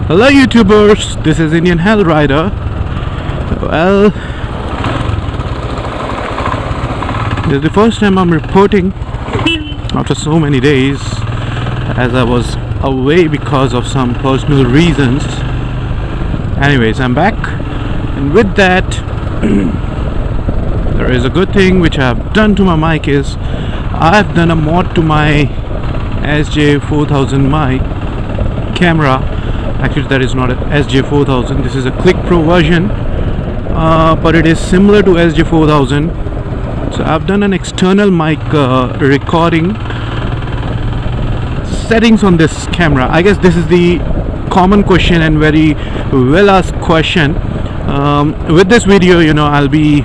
Hello YouTubers, this is Indian HellRider. Well, this is the first time I'm reporting after so many days, as I was away because of some personal reasons. Anyways, I'm back, and with that there is a good thing which I've done to my mic is I've done a mod to my SJ4000 mic camera. Actually, that is not a SJ4000, this is a Click Pro version, but it is similar to SJ4000. So I've done an external mic recording settings on this camera. I guess this is the common question and very well asked question. With this video, I'll be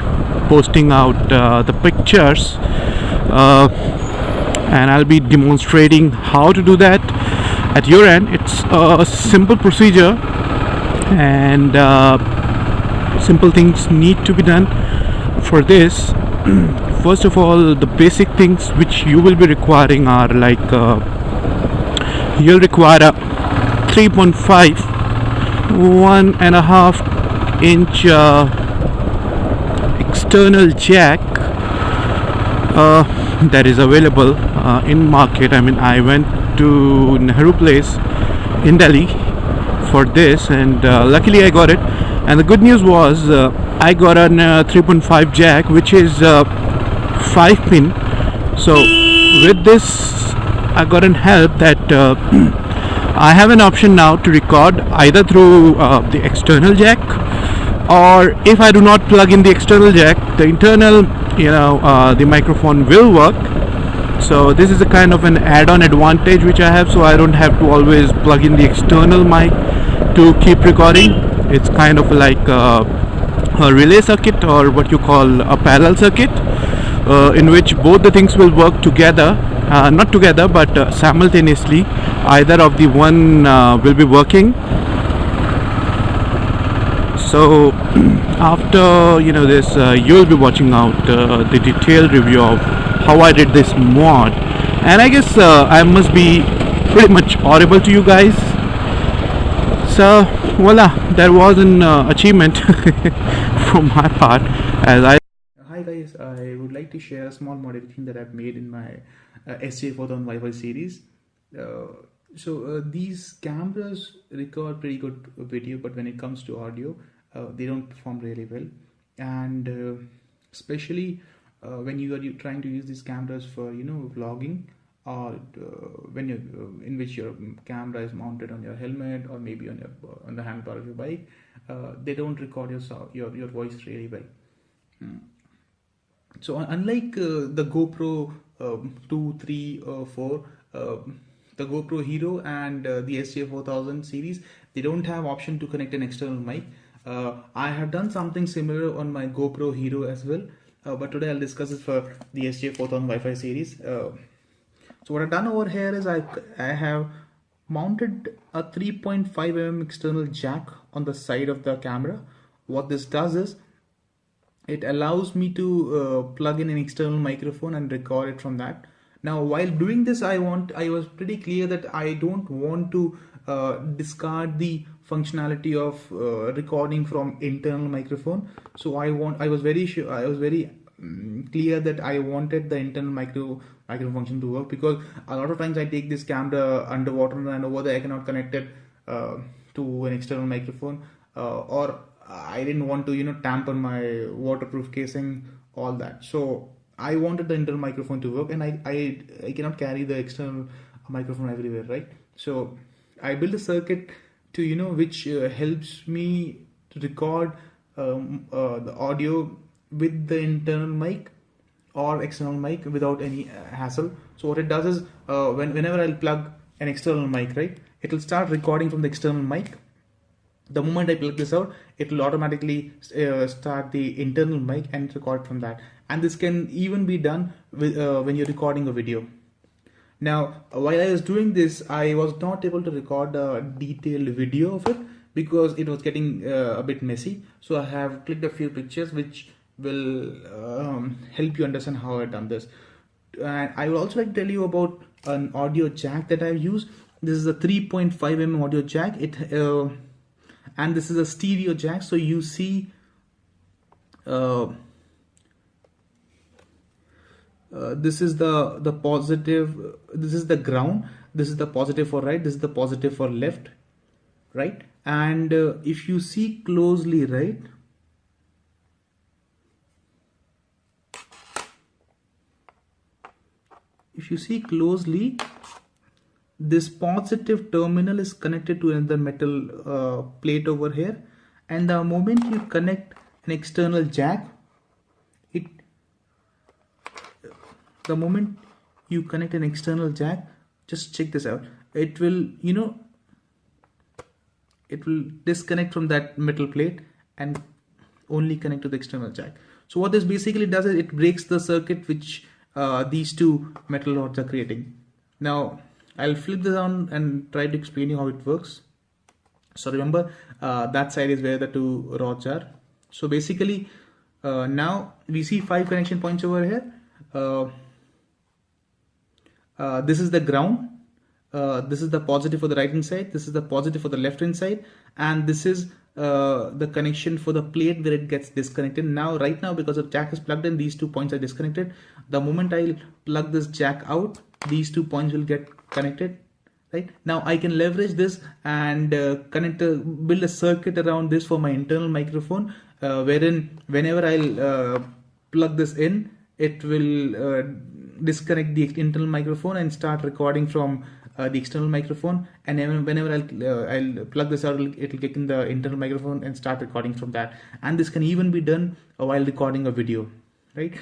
posting out the pictures and I'll be demonstrating how to do that at your end. It's a simple procedure, and simple things need to be done for this. First of all, the basic things which you will be requiring are like you'll require a 3.5 1.5 inch external jack that is available in market. I mean, I went to Nehru Place in Delhi for this, and luckily I got it. And the good news was I got a 3.5 jack, which is 5 pin. So with this I got an help that I have an option now to record either through the external jack, or if I do not plug in the external jack, the internal the microphone will work. So this is a kind of an add-on advantage which I have, so I don't have to always plug in the external mic to keep recording. It's kind of like a relay circuit, or what you call a parallel circuit, in which both the things will work together, not together but simultaneously. Either of the one will be working. So after this, you'll be watching out the detailed review of how I did this mod, and I guess I must be pretty much audible to you guys. So voila, that was an achievement from my part. As I Hi guys, I would like to share a small modification that I've made in my SJ4000 Wi-Fi series. These cameras record pretty good video, but when it comes to audio, they don't perform really well, and especially when you are trying to use these cameras for vlogging, or when you in which your camera is mounted on your helmet or maybe on the handlebar of your bike, they don't record your voice really well. So unlike the GoPro 2, 3, 4, the GoPro Hero and the SJ4000 series, they don't have option to connect an external mic. I have done something similar on my GoPro Hero as well, but today I'll discuss it for the SJ4000 Wi-Fi series. So what I've done over here is I have mounted a 3.5 mm external jack on the side of the camera. What this does is it allows me to plug in an external microphone and record it from that. Now while doing this, I was pretty clear that I don't want to discard the functionality of recording from internal microphone. So I was very clear that I wanted the internal microphone function to work, because a lot of times I take this camera underwater and over there I cannot connect it to an external microphone, or I didn't want to tamper my waterproof casing, all that. So I wanted the internal microphone to work, and I cannot carry the external microphone everywhere, right? So I built a circuit to which helps me to record the audio with the internal mic or external mic without any hassle. So what it does is whenever I'll plug an external mic, right, it will start recording from the external mic. The moment I plug this out, it will automatically start the internal mic and record from that. And this can even be done with when you're recording a video. Now while I was doing this, I was not able to record a detailed video of it because it was getting a bit messy. So I have clicked a few pictures which will help you understand how I've done this. And I would also like to tell you about an audio jack that I've used. This is a 3.5mm audio jack. And this is a stereo jack. So you see this is the positive, this is the ground, this is the positive for right, this is the positive for left, right? And if you see closely, right, if you see closely, this positive terminal is connected to another metal plate over here, and the moment you connect an external jack, the moment you connect an external jack, just check this out, it will, you know, it will disconnect from that metal plate and only connect to the external jack. So what this basically does is it breaks the circuit which these two metal rods are creating. Now I'll flip this on and try to explain you how it works. So remember, that side is where the two rods are. So basically now we see 5 connection points over here. This is the ground, this is the positive for the right hand side, this is the positive for the left hand side, and this is the connection for the plate where it gets disconnected. Now right now, because the jack is plugged in, these 2 points are disconnected. The moment I'll plug this jack out, these 2 points will get connected. Right now I can leverage this and build a circuit around this for my internal microphone, wherein whenever I'll plug this in, it will disconnect the internal microphone and start recording from the external microphone, and whenever I'll plug this out, it will kick in the internal microphone and start recording from that. And this can even be done while recording a video, right?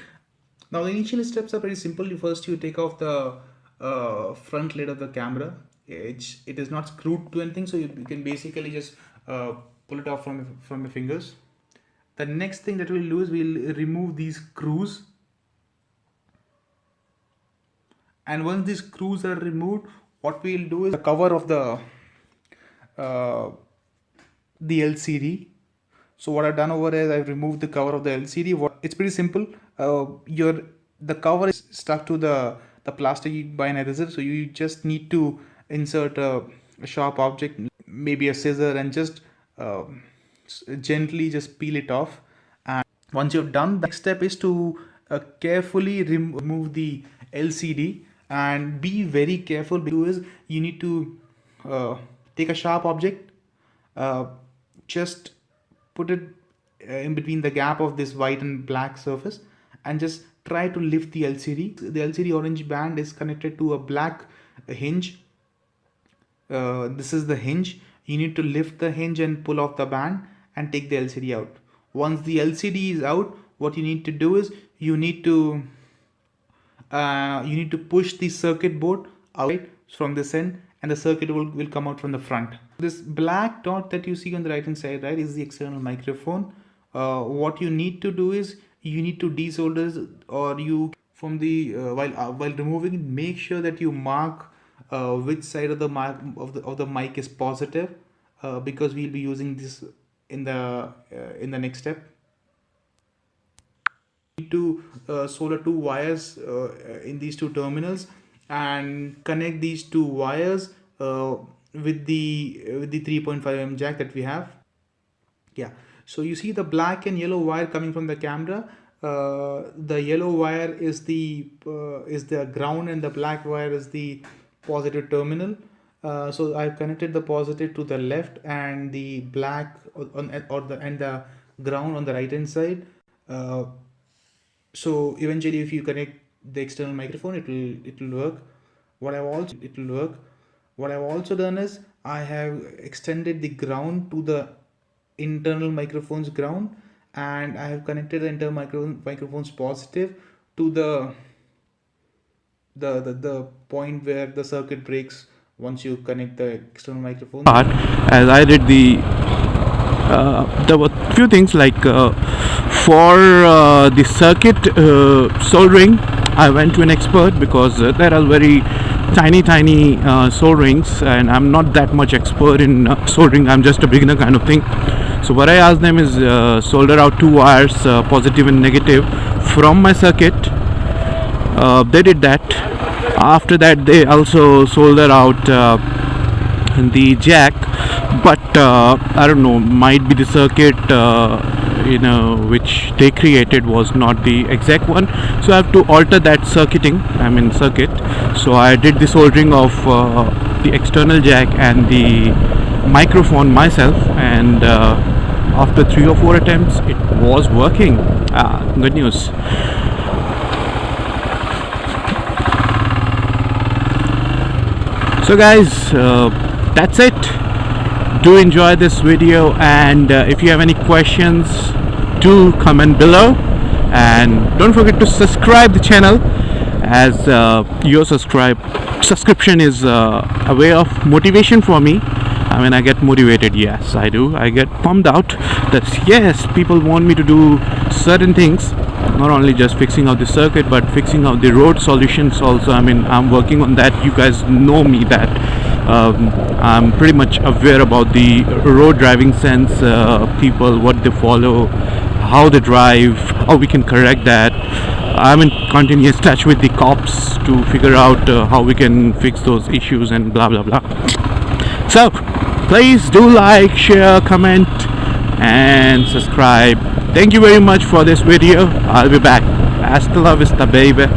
Now the initial steps are very simple. First you take off the front lid of the camera. It is not screwed to anything, so you can basically just pull it off from your fingers. The next thing that we'll do is we'll remove these screws. And once these screws are removed, what we'll do is the cover of the LCD. So what I've done over here is I've removed the cover of the LCD. It's pretty simple. The cover is stuck to the plastic by an adhesive, so you just need to insert a sharp object, maybe a scissor, and just gently just peel it off. And once you've done, the next step is to carefully remove the LCD. And be very careful, because you need to take a sharp object, just put it in between the gap of this white and black surface, and just try to lift the LCD. The LCD orange band is connected to a black hinge. This is the hinge. You need to lift the hinge and pull off the band and take the LCD out. Once the LCD is out, what you need to do is you need to push the circuit board out from this end, and the circuit will come out from the front. This black dot that you see on the right hand side, right, is the external microphone. What you need to do is you need to desolder, or you from the while removing it, make sure that you mark which side of the mic is positive, because we'll be using this in the next step. To solder 2 wires in these 2 terminals and connect these 2 wires with the 3.5mm jack that we have. Yeah, so you see the black and yellow wire coming from the camera. The yellow wire is the ground, and the black wire is the positive terminal. So I've connected the positive to the left, and the black and the ground on the right hand side. So eventually, if you connect the external microphone, it will work. What I've also done is I have extended the ground to the internal microphone's ground, and I have connected the internal microphone's positive to the point where the circuit breaks once you connect the external microphone. As I did there were few things like for the circuit soldering, I went to an expert, because there are very tiny solderings, and I'm not that much expert in soldering. I'm just a beginner kind of thing. So what I asked them is solder out 2 wires, positive and negative, from my circuit. They did that. After that they also solder out the jack, but I don't know, might be the circuit which they created was not the exact one, so I have to alter that circuit. So I did the soldering of the external jack and the microphone myself, and after 3 or 4 attempts it was working. Good news. So guys, that's it. Do enjoy this video, and if you have any questions, do comment below, and don't forget to subscribe the channel, as your subscription is a way of motivation for me. I get motivated. Yes, I do. I get pumped out that yes, people want me to do certain things, not only just fixing out the circuit but fixing out the road solutions also. I'm working on that. You guys know me that I'm pretty much aware about the road driving sense, people, what they follow, how they drive, how we can correct that. I'm in continuous touch with the cops to figure out how we can fix those issues and blah blah blah. So please do like, share, comment and subscribe. Thank you very much for this video. I'll be back. Hasta la vista, baby.